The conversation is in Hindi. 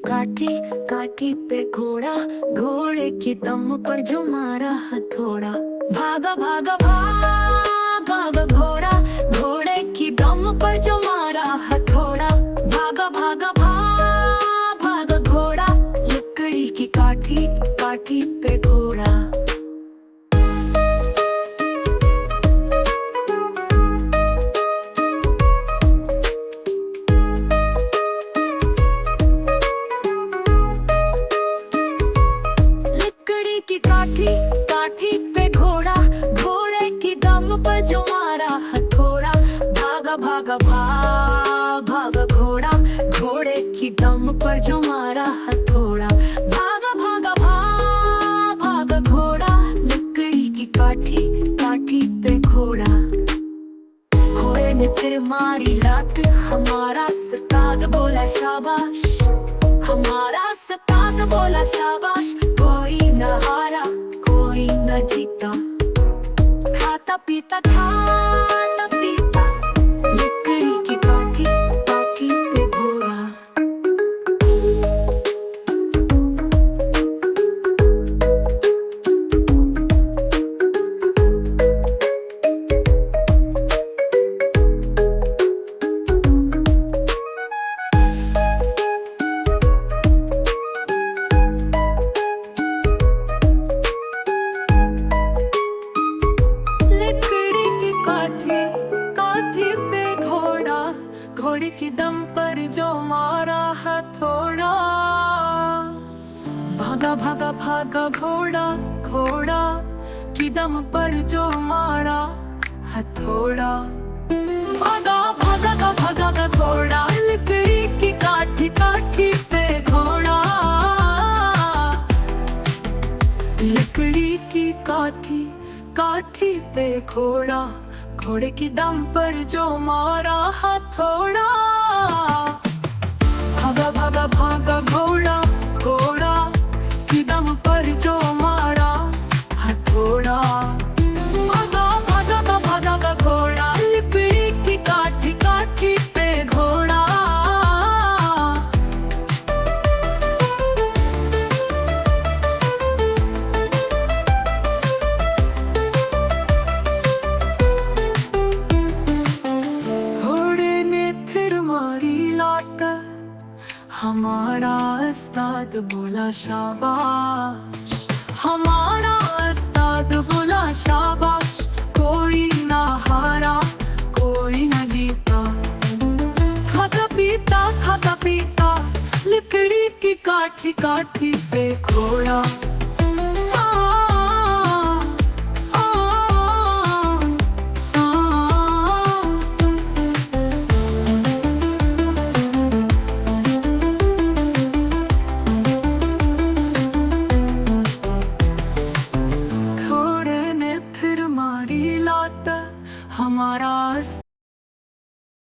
काठी काठी पे घोड़ा, घोड़े की दम पर जो मारा हथौड़ा। भागा भागा भाग भागा घोड़ा, घोड़े की दम पर जो मारा हथौड़ा। भागा भागा भाग भागा घोड़ा, लकड़ी की काठी काठी पे घोड़ा। काठी काठी पे घोड़ा, घोड़े की दम पर जो मारा हथौड़ा। भागा भागा भाग भागा घोड़ा, घोड़े की दम पर जो मारा हथौड़ा। भागा भागा भाग भागा घोड़ा, लकड़ी की काठी काठी पे घोड़ा। घोड़े ने फिर मारी लात, हमारा उस्ताद बोला शाबाश, हमारा उस्ताद बोला शाबाश। कोई न हारा कोई न जीता, खाता पीता लकड़ी की काठी काठी पे घोड़ा। काठी पे घोड़ा, घोड़े की दम पर जो मारा हथौड़ा। भागा भागा भागा घोड़ा, घोड़ा की दम पर जो मारा हथौड़ा। भागा भागा भागा घोड़ा, लकड़ी की काठी काठी पे घोड़ा। लकड़ी की काठी काठी पे घोड़ा, घोड़े की दम पर जो मारा हथौड़ा। भागा भागा भागा घोड़ा, घोड़ा की दम पर जो मारा हथौड़ा। भागा भागा भागा घोड़ा, लकड़ी की काठी काठी पे घोड़ा। हमारा उस्ताद बोला शाबाश, हमारा उस्ताद बोला शाबाश। कोई ना हारा कोई ना जीता, खाता पीता लकड़ी की काठी काठी पे घोड़ा।